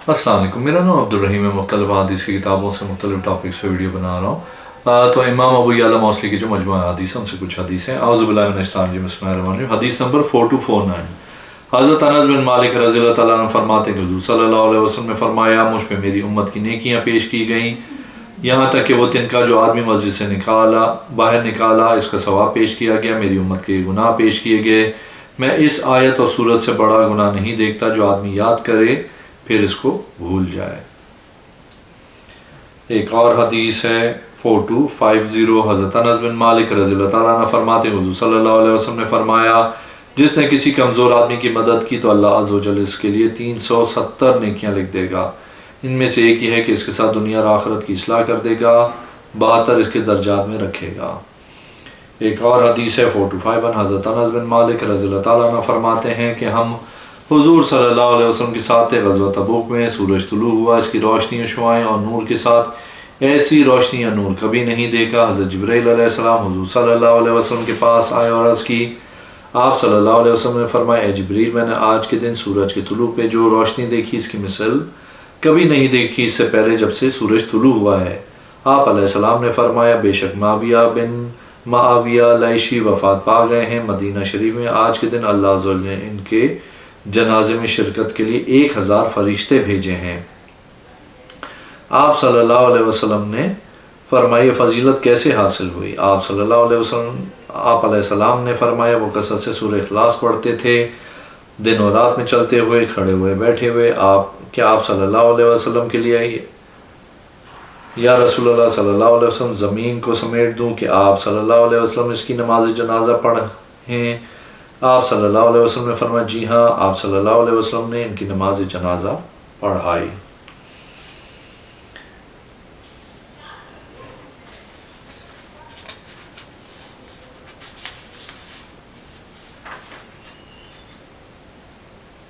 السلام علیکم، میرا نام عبدالرحیم ہے۔ مختلف حدیث کی کتابوں سے مختلف ٹاپکس پہ ویڈیو بنا رہا ہوں۔ تو امام ابو یعلا موصلی کی جو مجموعہ حدیث ہے ان سے کچھ حدیث ہیں۔ اعوذ باللہ من الشیطان الرجیم، بسم اللہ الرحمن الرحیم۔ حدیث نمبر 4249۔ حضرت انس بن مالک رضی اللہ تعالیٰ عنہ فرماتے ہیں کہ حضور صلی اللہ علیہ وسلم نے فرمایا، مجھ پہ میری امت کی نیکیاں پیش کی گئیں یہاں تک کہ وہ تنکا جو آدمی مسجد سے باہر نکالا اس کا ثواب پیش کیا گیا، میری امت کے گناہ پیش کیے گئے۔ میں اس آیت اور سورت سے بڑا گناہ نہیں دیکھتا جو آدمی یاد کرے پھر اس کو بھول جائے۔ ایک اور حدیث ہے 4250۔ حضرت انس بن مالک رضی اللہ تعالیٰ عنہ فرماتے ہیں حضور صلی اللہ علیہ وسلم نے فرمایا، جس نے کسی کمزور آدمی کی مدد کی تو اللہ عز و جل اس کے لیے 370 نیکیاں لکھ دے گا۔ ان میں سے ایک ہی ہے کہ اس کے ساتھ دنیا اور آخرت کی اصلاح کر دے گا، 72 اس کے درجات میں رکھے گا۔ ایک اور حدیث ہے 4251۔ حضرت انس بن مالک رضی اللہ تعالیٰ عنہ فرماتے ہیں کہ ہم حضور صلی اللہ علیہ وسلم کے ساتھ غزوہ تبوک میں، سورج طلوع ہوا، اس کی روشنی شعاعیں اور نور کے ساتھ ایسی روشنی یا نور کبھی نہیں دیکھا۔ حضرت جبرائیل علیہ السلام حضور صلی اللہ علیہ وسلم کے پاس آئے اور عرض کی، آپ صلی اللہ علیہ وسلم نے فرمایا، اے جبرائیل، میں نے آج کے دن سورج کے طلوع پہ جو روشنی دیکھی اس کی مثل کبھی نہیں دیکھی اس سے پہلے جب سے سورج طلوع ہوا ہے۔ آپ علیہ السلام نے فرمایا، بے شک معاویہ بن معاویہ لائشی وفات پا گئے ہیں۔ مدینہ شریف میں آج کے دن اللہ عز و جل نے ان کے جنازے میں شرکت کے لیے 1000 فرشتے بھیجے ہیں۔ آپ صلی اللہ علیہ وسلم نے فرمایا، فضیلت کیسے حاصل ہوئی؟ آپ علیہ السلام نے فرمایا، وہ کثرت سے سورہ اخلاص پڑھتے تھے، دن اور رات میں چلتے ہوئے، کھڑے ہوئے، بیٹھے ہوئے۔ کیا آپ صلی اللہ علیہ وسلم کے لیے یا رسول اللہ صلی اللہ علیہ وسلم زمین کو سمیٹ دوں کہ آپ صلی اللہ علیہ وسلم اس کی نماز جنازہ پڑھیں؟ آپ صلی اللہ علیہ وسلم نے فرمایا، جی ہاں۔ آپ صلی اللہ علیہ وسلم نے ان کی نماز جنازہ پڑھائی۔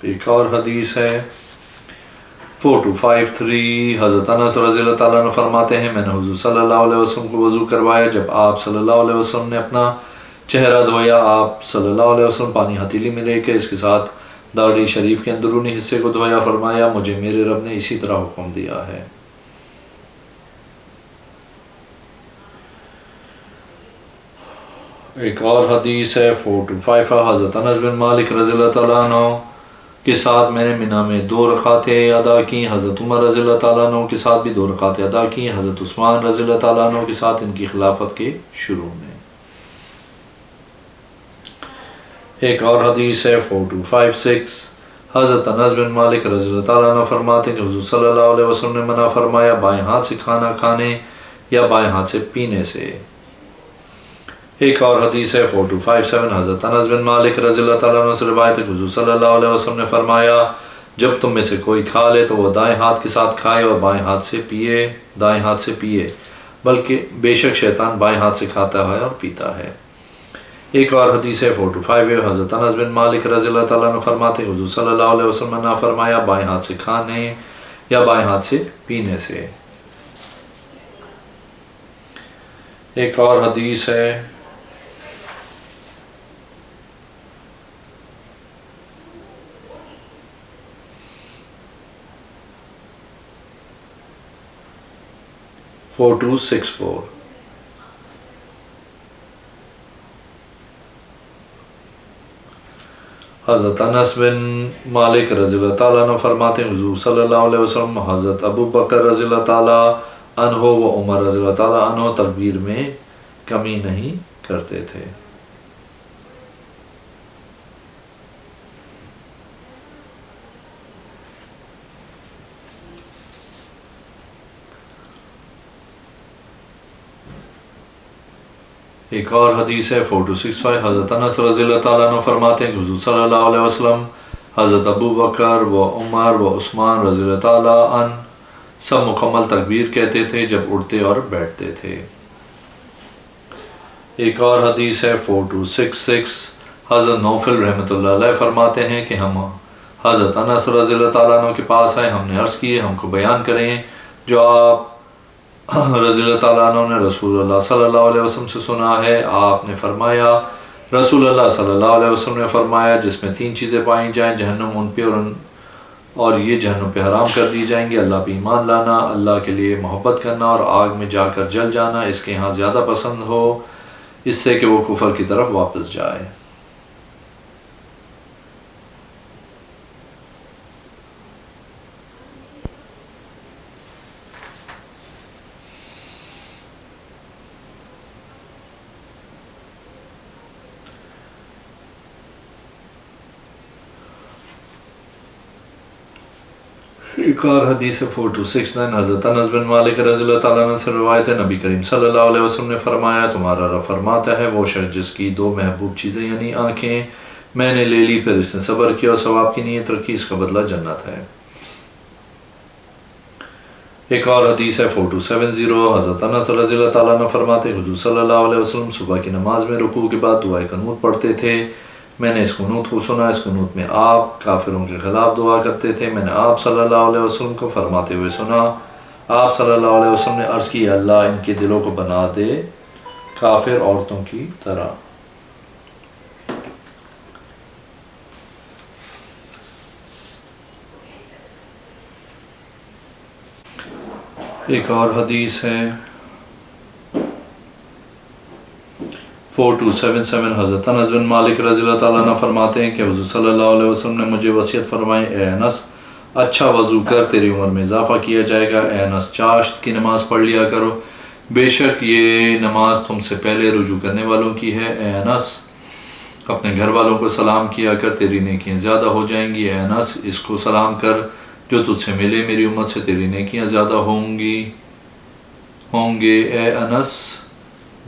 ایک اور حدیث ہے 4253۔ حضرت انس رضی اللہ تعالیٰ عنہ فرماتے ہیں، میں نے حضور صلی اللہ علیہ وسلم کو وضو کروایا، جب آپ صلی اللہ علیہ وسلم نے اپنا چہرہ دھویا، آپ صلی اللہ علیہ وسلم پانی ہتھیلی میں لے کے اس کے ساتھ داڑھی شریف کے اندرونی حصے کو دھویا، فرمایا، مجھے میرے رب نے اسی طرح حکم دیا ہے۔ ایک اور حدیث ہے 4255۔ حضرت انس بن مالک رضی اللہ تعالیٰ عنہ کے ساتھ میں نے منی میں 2 رکعتیں ادا کی، حضرت عمر رضی اللہ تعالیٰ عنہ کے ساتھ بھی 2 رکعتیں ادا کی، حضرت عثمان رضی اللہ تعالیٰ عنہ کے ساتھ ان کی خلافت کے شروع میں۔ ایک اور حدیث ہے 4256۔ حضرت انس بن مالک رضی اللہ تعالیٰ عنہ فرماتے ہیں کہ حضور صلی اللہ علیہ وسلم نے منع فرمایا بائیں ہاتھ سے کھانا کھانے یا بائیں ہاتھ سے پینے سے۔ ایک اور حدیث ہے 4257۔ حضرت انس بن مالک رضی اللہ تعالیٰ عنہ سے روایت ہے کہ حضور صلی اللہ علیہ وسلم نے فرمایا، جب تم میں سے کوئی کھا لے تو وہ دائیں ہاتھ کے ساتھ کھائے اور دائیں ہاتھ سے پیے، بلکہ بے شک شیطان بائیں ہاتھ سے کھاتا ہے اور پیتا ہے۔ ایک اور حدیث ہے 45۔ حضرت انس بن مالک رضی اللہ تعالیٰ عنہ فرماتے ہیں حضور صلی اللہ علیہ وسلم نے فرمایا بائیں ہاتھ سے کھانے یا بائیں ہاتھ سے پینے سے۔ ایک اور حدیث ہے 4264۔ حضرت انس بن مالک رضی اللہ تعالیٰ عنہ فرماتے ہیں حضور صلی اللہ علیہ وسلم حضرت ابو بکر رضی اللہ تعالیٰ عنہ و عمر رضی اللہ تعالیٰ عنہ تکبیر میں کمی نہیں کرتے تھے۔ ایک اور حدیث ہے 4265۔ حضرت انس رضی اللہ تعالیٰ عنہ فرماتے ہیں کہ حضور صلی اللہ علیہ وسلم حضرت ابو بکر و عمر و عثمان رضی اللہ تعالیٰ عنہ سب مکمل تکبیر کہتے تھے جب اٹھتے اور بیٹھتے تھے۔ ایک اور حدیث ہے 4266۔ حضرت نوفل رحمۃ اللہ علیہ فرماتے ہیں کہ ہم حضرت انس رضی اللہ تعالیٰ عنہ کے پاس آئے، ہم نے عرض کی ہم کو بیان کریں جو آپ رضی اللہ تعالیٰ عنہ نے رسول اللہ صلی اللہ علیہ وسلم سے سنا ہے۔ آپ نے فرمایا، رسول اللہ صلی اللہ علیہ وسلم نے فرمایا، جس میں 3 چیزیں پائیں جائیں جہنم ان پہ اور اور یہ جہنم پہ حرام کر دی جائیں گے۔ اللہ پہ ایمان لانا، اللہ کے لیے محبت کرنا اور آگ میں جا کر جل جانا اس کے ہاں زیادہ پسند ہو اس سے کہ وہ کفر کی طرف واپس جائے۔ ایک اور حدیث 4269 حضرت انس بن مالک رضی اللہ تعالیٰ عنہ سے روایت ہے، نبی کریم صلی اللہ علیہ وسلم نے فرمایا، تمہارا رب فرماتا ہے وہ شخص جس کی دو محبوب چیزیں یعنی آنکھیں میں نے لے لی پھر اس نے صبر کیا اور ثواب کی نیت رکھی، اس کا بدلہ جنت ہے۔ ایک اور حدیث ہے 4270 حضرت انس رضی اللہ تعالیٰ عنہ فرماتے حضور صلی اللہ علیہ وسلم صبح کی نماز میں رکوع کے بعد دعائے قنوت پڑھتے تھے، میں نے اس قنوت کو سنا، اس قنوت میں آپ کافروں کے خلاف دعا کرتے تھے، میں نے آپ صلی اللہ علیہ وسلم کو فرماتے ہوئے سنا، آپ صلی اللہ علیہ وسلم نے عرض کی اللہ ان کے دلوں کو بنا دے کافر عورتوں کی طرح۔ ایک اور حدیث ہے 4277 حضرت انس بن مالک رضی اللہ تعالیٰ عنہ فرماتے ہیں کہ حضور صلی اللہ علیہ وسلم نے مجھے وصیت فرمائی، اے انس اچھا وضو کر تیری عمر میں اضافہ کیا جائے گا، اے انس چاشت کی نماز پڑھ لیا کرو، بے شک یہ نماز تم سے پہلے رجوع کرنے والوں کی ہے، اے انس اپنے گھر والوں کو سلام کیا کر تیری نیکیاں زیادہ ہو جائیں گی، اے انس اس کو سلام کر جو تجھ سے ملے میری امت سے تیری نیکیاں زیادہ ہوں گے، اے انس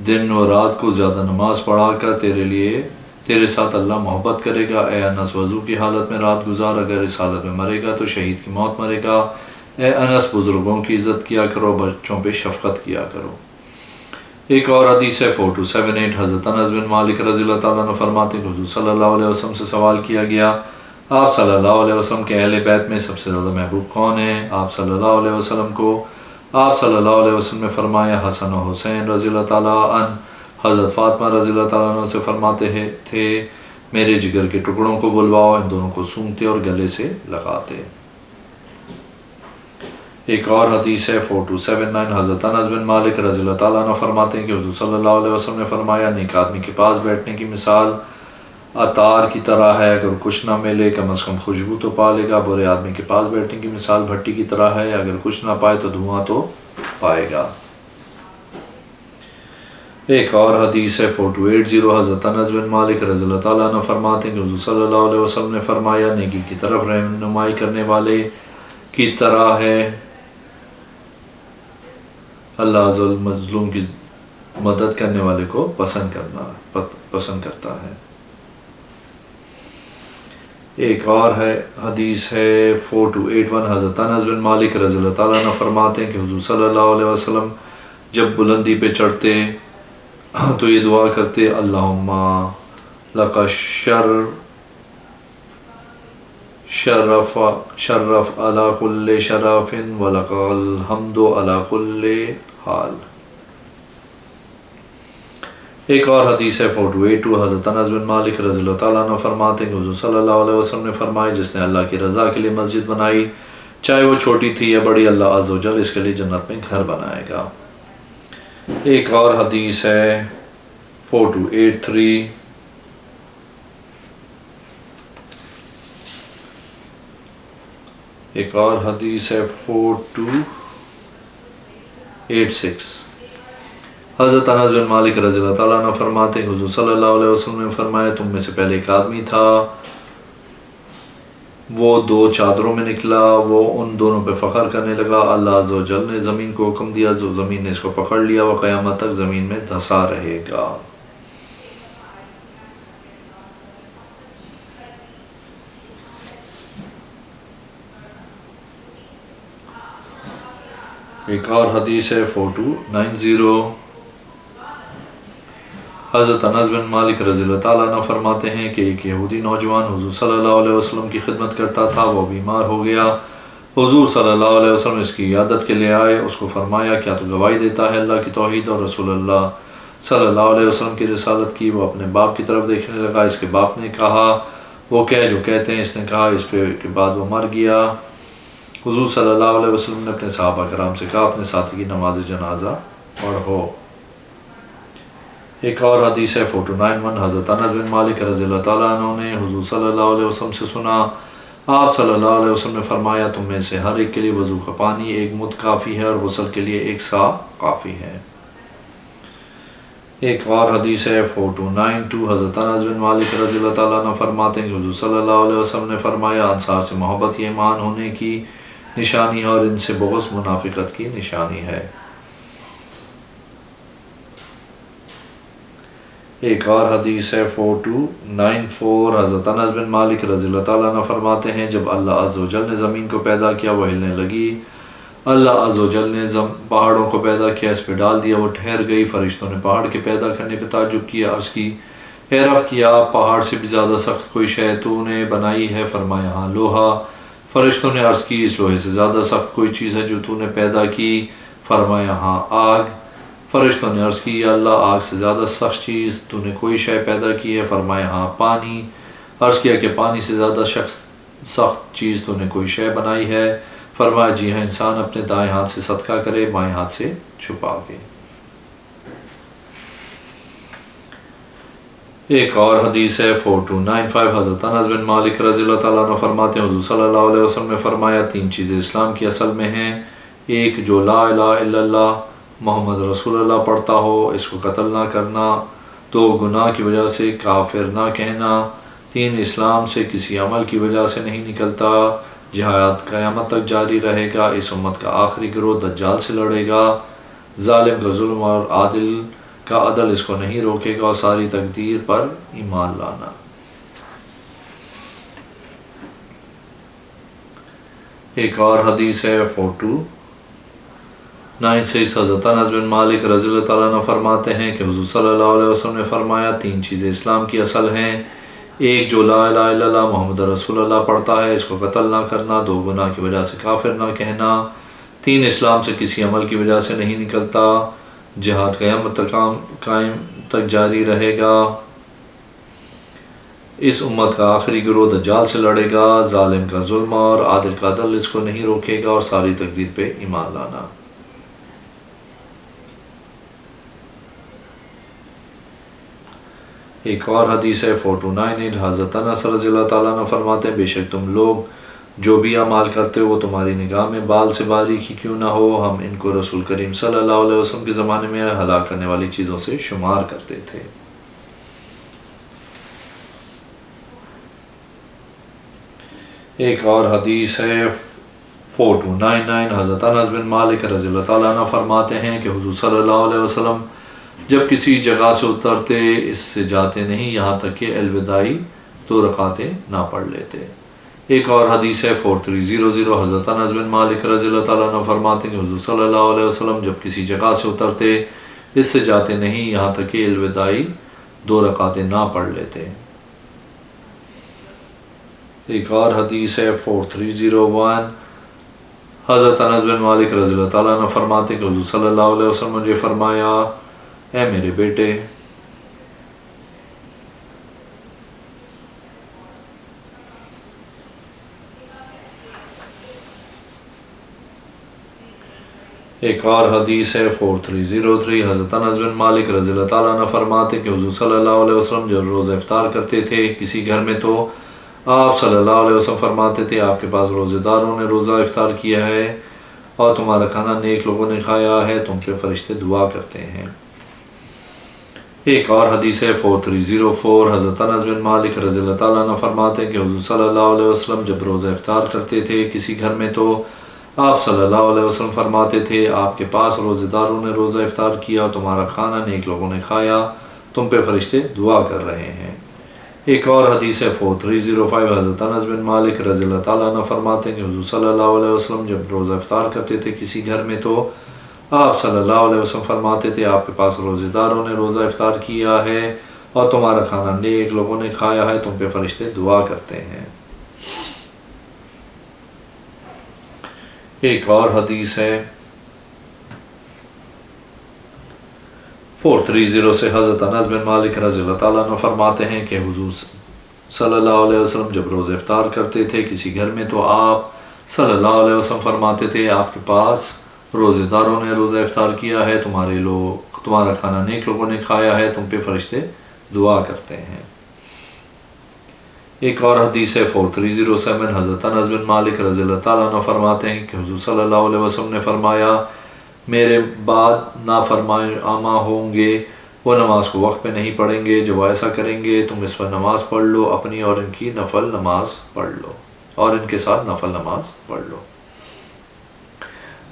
دن و رات کو زیادہ نماز پڑھا کر تیرے ساتھ اللہ محبت کرے گا، اے انس وضو کی حالت میں رات گزار، اگر اس حالت میں مرے گا تو شہید کی موت مرے گا، اے انس بزرگوں کی عزت کیا کرو، بچوں پہ شفقت کیا کرو۔ ایک اور حدیث ہے 4278 حضرت انس بن مالک رضی اللہ تعالیٰ عنہ فرماتے ہیں حضور صلی اللہ علیہ وسلم سے سوال کیا گیا، آپ صلی اللہ علیہ وسلم کے اہل بیت میں سب سے زیادہ محبوب کون ہیں؟ آپ صلی اللہ علیہ وسلم کو آپ صلی اللہ علیہ وسلم نے فرمایا حسن و حسین رضی اللہ تعالیٰ عنہ۔ حضرت فاطمہ رضی اللہ تعالیٰ عنہ سے فرماتے تھے میرے جگر کے ٹکڑوں کو بلواؤ، ان دونوں کو سونگتے اور گلے سے لگاتے۔ ایک اور حدیث ہے 4279 حضرت انس بن مالک رضی اللہ تعالیٰ عنہ فرماتے ہیں کہ حضور صلی اللہ علیہ وسلم نے فرمایا نیک آدمی کے پاس بیٹھنے کی مثال عطار کی طرح ہے، اگر کچھ نہ ملے کم از کم خوشبو تو پا لے گا، برے آدمی کے پاس بیٹھنے کی مثال بھٹی کی طرح ہے، اگر کچھ نہ پائے تو دھواں تو پائے گا۔ ایک اور حدیث ہے 4280 حضرت انس بن مالک رضی اللہ تعالیٰ عنہ فرماتے ہیں کہ حضور صلی اللہ علیہ وسلم نے فرمایا نیکی کی طرف رہنمائی کرنے والے کی طرح ہے، اللہ مظلوم کی مدد کرنے والے کو پسند کرتا ہے۔ ایک اور حدیث ہے 4281 حضرت انس بن مالک رضی اللہ تعالیٰ عنہ فرماتے ہیں کہ حضور صلی اللہ علیہ وسلم جب بلندی پہ چڑھتے تو یہ دعا کرتے اللہم لک شرف علی کل شرف ولک الحمد علی کل حال۔ ایک اور حدیث ہے 4282 حضرت انس بن مالک رضی اللہ تعالیٰ عنہ فرماتے ہیں کہ حضور صلی اللہ علیہ وسلم نے فرمایا جس نے اللہ کی رضا کے لیے مسجد بنائی چاہے وہ چھوٹی تھی یا بڑی، اللہ عز و جل اس کے لیے جنت میں گھر بنائے گا۔ ایک اور حدیث ہے 4283 ایک اور حدیث ہے 4286 حضرت انس بن مالک رضی اللہ تعالیٰ عنہ فرماتے ہیں کہ حضور صلی اللہ علیہ وسلم نے فرمایا تم میں سے پہلے ایک آدمی تھا، وہ دو چادروں میں نکلا، وہ ان دونوں پہ فخر کرنے لگا، اللہ عز و جل نے زمین کو حکم دیا، جو زمین نے اس کو پکڑ لیا، وہ قیامت تک زمین میں دھسا رہے گا۔ ایک اور حدیث ہے 4290 حضرت انس بن مالک رضی اللہ تعالیٰ عنہ فرماتے ہیں کہ ایک یہودی نوجوان حضور صلی اللہ علیہ وسلم کی خدمت کرتا تھا، وہ بیمار ہو گیا، حضور صلی اللہ علیہ وسلم اس کی عیادت کے لیے آئے، اس کو فرمایا کیا تو گواہی دیتا ہے اللہ کی توحید اور رسول اللہ صلی اللہ علیہ وسلم کی رسالت کی؟ وہ اپنے باپ کی طرف دیکھنے لگا، اس کے باپ نے کہا وہ جو کہتے ہیں اس نے کہا، اس پہ کے بعد وہ مر گیا۔ حضور صلی اللہ علیہ وسلم نے اپنے صحابہ کرام سے کہا اپنے ساتھی کی نماز جنازہ پڑھو۔ ایک اور حدیث ہے 491، حضرت انس بن مالک رضی اللہ تعالیٰ عنہ نے حضور صلی اللہ علیہ وسلم سے سنا، آپ صلی اللہ علیہ وسلم نے فرمایا تم میں سے ہر ایک کے لیے وضو کا پانی ایک مد کافی ہے اور غسل کے لیے ایک سا کافی ہے۔ ایک اور حدیث ہے 4292، حضرت انس بن مالک رضی اللہ تعالیٰ عنہ فرماتے ہیں کہ حضور صلی اللہ علیہ وسلم نے فرمایا انصار سے محبت یہ ایمان ہونے کی نشانی ہے اور ان سے بغض منافقت کی نشانی ہے۔ ایک اور حدیث ہے 4294، حضرت انس بن مالک رضی اللہ تعالیٰ عنہ فرماتے ہیں جب اللہ عز و جل نے زمین کو پیدا کیا وہ ہلنے لگی، اللہ عز و جل نے پہاڑوں کو پیدا کیا، اس پہ ڈال دیا، وہ ٹھہر گئی۔ فرشتوں نے پہاڑ کے پیدا کرنے پہ تعجب کیا، عرض کی اے رب کیا پہاڑ سے بھی زیادہ سخت کوئی شے تو نے بنائی ہے؟ فرمایا ہاں لوہا۔ فرشتوں نے عرض کی اس لوہے سے زیادہ سخت کوئی چیز ہے جو تو نے پیدا کی؟ فرمایا ہاں آگ۔ فرشتوں نے عرض کی یا اللہ آگ سے زیادہ سخت چیز تو نے کوئی شے پیدا کی ہے؟ فرمایا ہاں پانی۔ عرض کیا کہ پانی سے زیادہ سخت چیز تو نے کوئی شے بنائی ہے؟ فرمایا جی ہاں، انسان اپنے دائیں ہاتھ سے صدقہ کرے بائیں ہاتھ سے چھپا کے۔ ایک اور حدیث ہے 4295، حضرت انس بن مالک رضی اللہ تعالیٰ عنہ فرماتے ہیں حضور صلی اللہ علیہ وسلم نے فرمایا تین چیزیں اسلام کی اصل میں ہیں، ایک جو لا الہ الا اللہ محمد رسول اللہ پڑھتا ہو اس کو قتل نہ کرنا، دو گناہ کی وجہ سے کافر نہ کہنا، تین اسلام سے کسی عمل کی وجہ سے نہیں نکلتا، جہاد قیامت تک جاری رہے گا، اس امت کا آخری گروہ دجال سے لڑے گا، ظالم کا ظلم اور عادل کا عدل اس کو نہیں روکے گا، اور ساری تقدیر پر ایمان لانا۔ ایک اور حدیث ہے 4296، حضرت انس بن مالک رضی اللہ تعالیٰ عنہ فرماتے ہیں کہ حضور صلی اللہ علیہ وسلم نے فرمایا تین چیزیں اسلام کی اصل ہیں، ایک جو لا الہ الا اللہ محمد رسول اللہ پڑھتا ہے اس کو قتل نہ کرنا، دو گناہ کی وجہ سے کافر نہ کہنا، تین اسلام سے کسی عمل کی وجہ سے نہیں نکلتا، جہاد قیامت قائم تک جاری رہے گا، اس امت کا آخری گروہ دجال سے لڑے گا، ظالم کا ظلم اور عادل کا عدل اس کو نہیں روکے گا، اور ساری تقدیر پہ ایمان لانا۔ ایک اور حدیث ہے 4298، حضرت انس رضی اللہ تعالیٰ عنہ فرماتے ہیں بے شک تم لوگ جو بھی اعمال کرتے ہو وہ تمہاری نگاہ میں بال سے باریک ہی کیوں نہ ہو، ہم ان کو رسول کریم صلی اللہ علیہ وسلم کے زمانے میں ہلاک کرنے والی چیزوں سے شمار کرتے تھے۔ ایک اور حدیث ہے 4299، حضرت انس بن مالک رضی اللہ تعالیٰ عنہ فرماتے ہیں کہ حضور صلی اللہ علیہ وسلم جب کسی جگہ سے اترتے اس سے جاتے نہیں یہاں تک کہ الوداعی 2 رکعتیں نہ پڑھ لیتے۔ ایک اور حدیث ہے 4300، حضرت انس بن مالک رضی اللہ تعالیٰ عنہ فرماتے ہیں کہ حضور صلی اللہ علیہ وسلم جب کسی جگہ سے اترتے اس سے جاتے نہیں یہاں تک کہ الوداعی 2 رکعتیں نہ پڑھ لیتے۔ ایک اور حدیث ہے 4301، حضرت انس بن مالک رضی اللہ تعالیٰ عنہ فرماتے ہیں کہ حضور صلی اللہ علیہ وسلم نے فرمایا اے میرے بیٹے، ایک اور حدیث ہے 4303، حضرت انس بن مالک رضی اللہ تعالیٰ عنہ فرماتے ہیں کہ حضور صلی اللہ علیہ وسلم جب روزہ افطار کرتے تھے کسی گھر میں تو آپ صلی اللہ علیہ وسلم فرماتے تھے آپ کے پاس روزہ داروں نے روزہ افطار کیا ہے اور تمہارا کھانا نیک لوگوں نے کھایا ہے، تم پہ فرشتے دعا کرتے ہیں۔ ایک اور حدیث ہے 4304، حضرت انس بن مالک رضی اللہ تعالیٰ عنہ فرماتے ہیں کہ حضور صلی اللہ علیہ وسلم جب روزہ افطار کرتے تھے کسی گھر میں تو آپ صلی اللہ علیہ وسلم فرماتے تھے آپ کے پاس روزہ داروں نے روزہ افطار کیا اور تمہارا کھانا نیک لوگوں نے کھایا، تم پہ فرشتے دعا کر رہے ہیں۔ ایک اور حدیث ہے 4305، حضرت انس بن مالک رضی اللہ تعالیٰ عنہ فرماتے ہیں کہ حضور صلی اللہ علیہ وسلم جب روزہ افطار کرتے تھے کسی گھر میں تو آپ صلی اللہ علیہ وسلم فرماتے تھے آپ کے پاس روزہ داروں نے روزہ افطار کیا ہے اور تمہارا کھانا نیک لوگوں نے کھایا ہے، تم پہ فرشتے دعا کرتے ہیں۔ ایک اور حدیث ہے 430 سے، حضرت انس بن مالک رضی اللہ تعالیٰ عنہ فرماتے ہیں کہ حضور صلی اللہ علیہ وسلم جب روزہ افطار کرتے تھے کسی گھر میں تو آپ صلی اللہ علیہ وسلم فرماتے تھے آپ کے پاس روزہ داروں نے روزہ افطار کیا ہے، تمہارا کھانا نیک لوگوں نے کھایا ہے، تم پہ فرشتے دعا کرتے ہیں۔ ایک اور حدیث ہے 4307، حضرت انس بن مالک رضی اللہ تعالیٰ عنہ فرماتے ہیں کہ حضور صلی اللہ علیہ وسلم نے فرمایا میرے بعد نافرمان عامہ ہوں گے، وہ نماز کو وقت پہ نہیں پڑھیں گے، جب وہ ایسا کریں گے تم اس پر نماز پڑھ لو، اپنی اور ان کی نفل نماز پڑھ لو، اور ان کے ساتھ نفل نماز پڑھ لو۔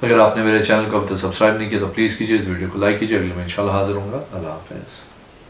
اگر آپ نے میرے چینل کو اب تک سبسکرائب نہیں کیا تو پلیز کیجیے، اس ویڈیو کو لائک کیجیے، اگلے میں انشاءاللہ حاضر ہوں گا۔ اللہ حافظ۔